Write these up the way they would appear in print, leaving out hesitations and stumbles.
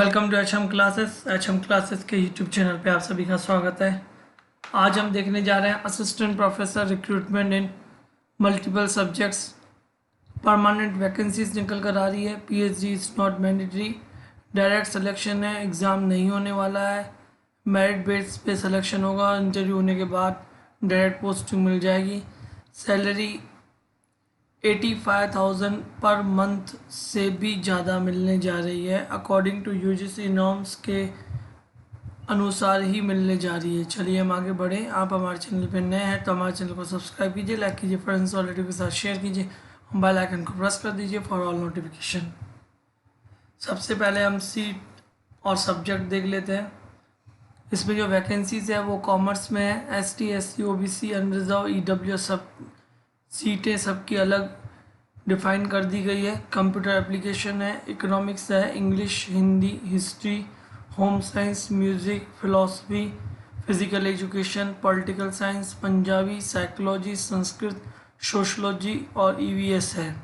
Welcome to H M classes के YouTube channel पे आप सभी का स्वागत है। आज हम देखने जा रहे हैं असिस्टेंट प्रोफेसर रिक्रूटमेंट इन मल्टीपल सब्जेक्ट्स। परमानेंट वैकेंसीज निकल कर आ रही है। PhD is not mandatory, direct selection है, एग्ज़ाम नहीं होने वाला है। मेरिट बेस पे सिलेक्शन होगा, इंटरव्यू होने के बाद डायरेक्ट पोस्टिंग मिल जाएगी। सैलरी 85,000 पर मंथ से भी ज़्यादा मिलने जा रही है। अकॉर्डिंग टू यूजीसी नॉर्म्स के अनुसार ही मिलने जा रही है। चलिए हम आगे बढ़ें। आप हमारे चैनल पर नए हैं तो हमारे चैनल को सब्सक्राइब कीजिए, लाइक कीजिए, फ्रेंड्स और रिलेटिव के साथ शेयर कीजिए, बेल आइकन को प्रेस कर दीजिए फॉर ऑल नोटिफिकेशन। सबसे पहले हम सीट और सब्जेक्ट देख लेते हैं। इसमें जो वैकेंसीज है वो कॉमर्स में है। ST, SC, OBC, unreserved, EWS सब सीटें सबकी अलग डिफाइन कर दी गई है। कंप्यूटर एप्लीकेशन है, इकोनॉमिक्स है, English, Hindi, history, home science, music, philosophy, physical education, political science, Punjabi, psychology, Sanskrit, sociology और ईवीएस है।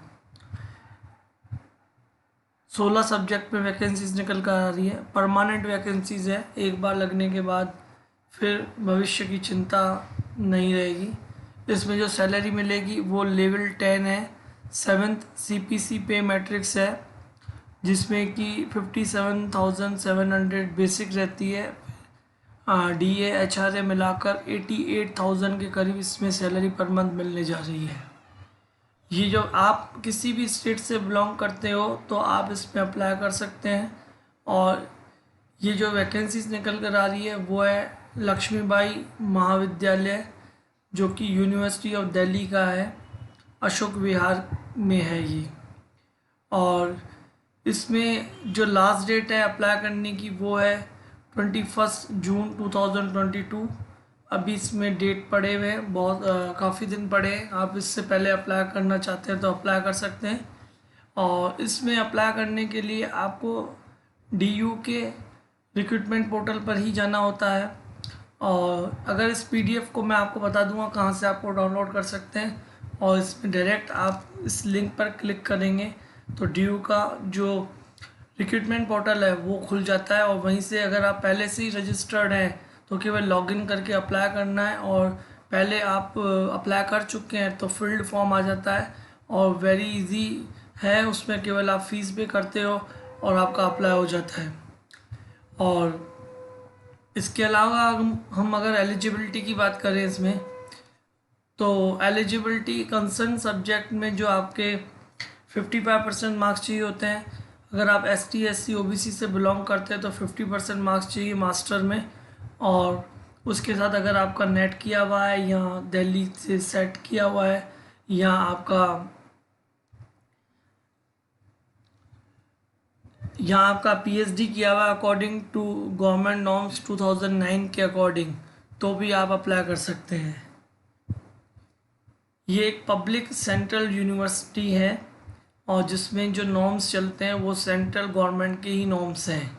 16 सब्जेक्ट में वैकेंसीज निकल कर आ रही है। परमानेंट वैकेंसीज है, एक बार लगने के बाद फिर भविष्य की चिंता नहीं रहेगी। इसमें जो सैलरी मिलेगी वो लेवल 10 है, 7th सीपीसी पे मैट्रिक्स है, जिसमें कि 57,700 बेसिक रहती है। डीए एचआरए मिलाकर 88,000 के करीब इसमें सैलरी पर मंथ मिलने जा रही है। ये जो आप किसी भी स्टेट से बिलोंग करते हो तो आप इसमें अप्लाई कर सकते हैं। और ये जो वैकेंसीज निकल कर आ रही है वो है लक्ष्मीबाई महाविद्यालय, जो कि यूनिवर्सिटी ऑफ दिल्ली का है, अशोक विहार में है ये। और इसमें जो लास्ट डेट है अप्लाई करने की वो है 21 जून 2022। अभी इसमें डेट पड़े हुए हैं, बहुत काफ़ी दिन पड़े हैं। आप इससे पहले अप्लाई करना चाहते हैं तो अप्लाई कर सकते हैं। और इसमें अप्लाई करने के लिए आपको डीयू के रिक्रूटमेंट पोर्टल पर ही जाना होता है। और अगर इस पीडीएफ को मैं आपको बता दूंगा कहाँ से आपको डाउनलोड कर सकते हैं, और इसमें डायरेक्ट आप इस लिंक पर क्लिक करेंगे तो डीयू का जो रिक्रूटमेंट पोर्टल है वो खुल जाता है। और वहीं से अगर आप पहले से ही रजिस्टर्ड हैं तो केवल लॉगिन करके अप्लाई करना है, और पहले आप अप्लाई कर चुके हैं तो फिल्ड फॉर्म आ जाता है और वेरी इजी है। उसमें केवल आप फीस पे करते हो और आपका अप्लाई हो जाता है। और इसके अलावा हम अगर एलिजिबिलिटी की बात करें इसमें, तो एलिजिबिलिटी कंसर्न सब्जेक्ट में जो आपके 55% मार्क्स चाहिए होते हैं। अगर आप एसटी, एससी, ओबीसी से बिलोंग करते हैं तो 50% मार्क्स चाहिए मास्टर में। और उसके साथ अगर आपका नेट किया हुआ है या दिल्ली से सेट किया हुआ है या आपका पीएचडी किया हुआ है अकॉर्डिंग टू गवर्नमेंट नॉर्म्स 2009 के अकॉर्डिंग, तो भी आप अप्लाई कर सकते हैं। ये एक पब्लिक सेंट्रल यूनिवर्सिटी है और जिसमें जो नॉर्म्स चलते हैं वो सेंट्रल गवर्नमेंट के ही नॉर्म्स हैं।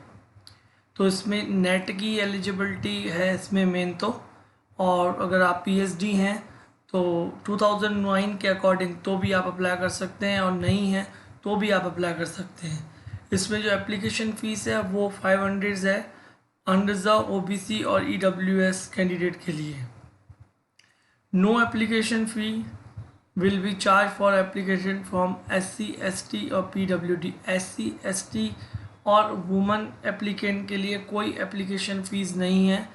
तो इसमें नेट की एलिजिबिलिटी है इसमें मेन तो। और अगर आप पीएचडी हैं तो 2009 के अकॉर्डिंग तो भी आप अप्लाई कर सकते हैं, और नहीं है तो भी आप अप्लाई कर सकते हैं। इसमें जो एप्लीकेशन फ़ीस है वो 500 है अनरिजर्व, ओबीसी और ईडब्ल्यूएस कैंडिडेट के लिए। No application fee will be charge for application from SC, ST और पीडब्ल्यूडी। एससी, एसटी और वुमन एप्लीकेंट के लिए कोई एप्लीकेशन फ़ीस नहीं है,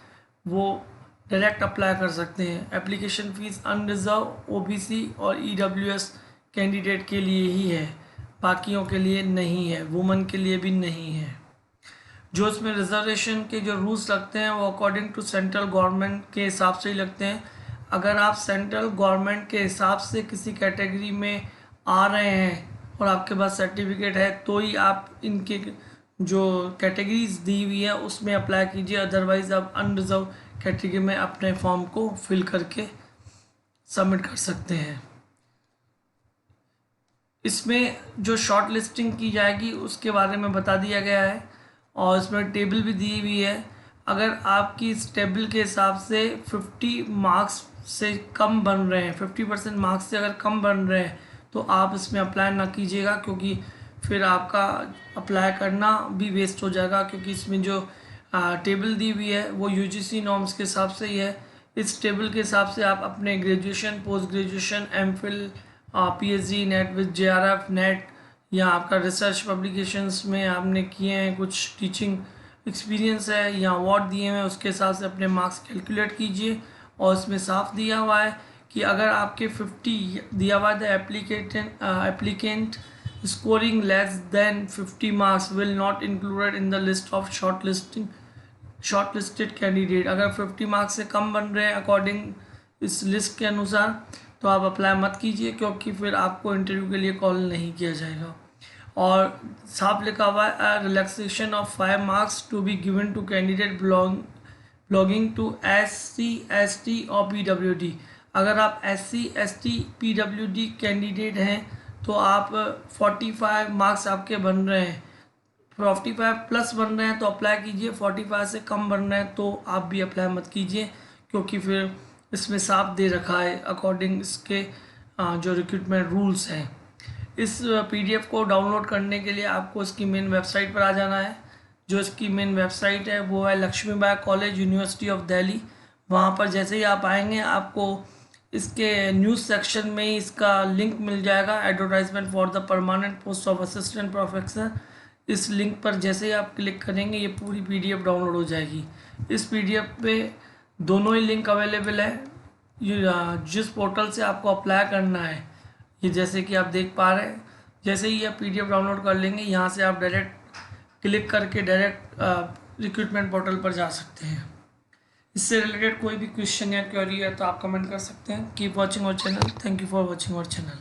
वो डायरेक्ट अप्लाई कर सकते हैं। एप्लीकेशन फ़ीस अनरिजर्व, ओबीसी और ईडब्ल्यूएस कैंडिडेट के लिए ही है, बाकियों के लिए नहीं है, वुमन के लिए भी नहीं है। जो इसमें रिजर्वेशन के जो रूल्स लगते हैं वो अकॉर्डिंग टू सेंट्रल गवर्नमेंट के हिसाब से ही लगते हैं। अगर आप सेंट्रल गवर्नमेंट के हिसाब से किसी कैटेगरी में आ रहे हैं और आपके पास सर्टिफिकेट है तो ही आप इनके जो कैटेगरीज दी हुई है उसमें अप्लाई कीजिए। अदरवाइज़ आप अनरिजर्व कैटेगरी में अपने फॉर्म को फिल करके सबमिट कर सकते हैं। इसमें जो शॉर्ट लिस्टिंग की जाएगी उसके बारे में बता दिया गया है और इसमें टेबल भी दी हुई है। अगर आपकी इस टेबल के हिसाब से 50 मार्क्स से कम बन रहे हैं, 50% मार्क्स से अगर कम बन रहे हैं तो आप इसमें अप्लाई ना कीजिएगा, क्योंकि फिर आपका अप्लाई करना भी वेस्ट हो जाएगा, क्योंकि इसमें जो टेबल दी हुई है वो यूजीसी नॉर्म्स के हिसाब से ही है। इस टेबल के हिसाब से आप अपने graduation, post graduation, MPhil, PhD, net with JRF, net या आपका रिसर्च पब्लिकेशंस में आपने किए हैं, कुछ टीचिंग एक्सपीरियंस है या अवार्ड दिए हैं, उसके हिसाब से अपने मार्क्स कैलकुलेट कीजिए। और इसमें साफ दिया हुआ है कि अगर आपके 50 दिया हुआ है applicant scoring less than 50 marks will not included in the list of shortlisted candidate. अगर 50 मार्क्स से कम बन रहे हैं अकॉर्डिंग इस लिस्ट के अनुसार, तो आप अप्लाई मत कीजिए, क्योंकि फिर आपको इंटरव्यू के लिए कॉल नहीं किया जाएगा। और साफ लिखा हुआ है relaxation of 5 marks to be given to candidate belonging to SC ST और PWD। अगर आप SC ST PWD कैंडिडेट हैं तो आप 45 मार्क्स आपके बन रहे हैं, 45 प्लस बन रहे हैं तो अप्लाई कीजिए, 45 से कम बन रहे हैं तो आप भी अप्लाई मत कीजिए, क्योंकि फिर इसमें साफ दे रखा है अकॉर्डिंग इसके जो रिक्रूटमेंट रूल्स हैं। इस PDF को डाउनलोड करने के लिए आपको इसकी मेन वेबसाइट पर आ जाना है। जो इसकी मेन वेबसाइट है वो है Lakshmibai college, university of Delhi. वहाँ पर जैसे ही आप आएंगे आपको इसके न्यूज़ सेक्शन में ही इसका लिंक मिल जाएगा, advertisement for the permanent post of assistant professor. इस लिंक पर जैसे ही आप क्लिक करेंगे ये पूरी PDF डाउनलोड हो जाएगी। इस PDF पे दोनों ही लिंक अवेलेबल है। जिस पोर्टल से आपको अप्लाई करना है, ये जैसे कि आप देख पा रहे हैं, जैसे ही आप PDF डाउनलोड कर लेंगे यहाँ से आप डायरेक्ट क्लिक करके डायरेक्ट रिक्रूटमेंट पोर्टल पर जा सकते हैं। इससे रिलेटेड कोई भी क्वेश्चन या क्वेरी है तो आप कमेंट कर सकते हैं। Keep watching our channel. Thank you for watching our channel.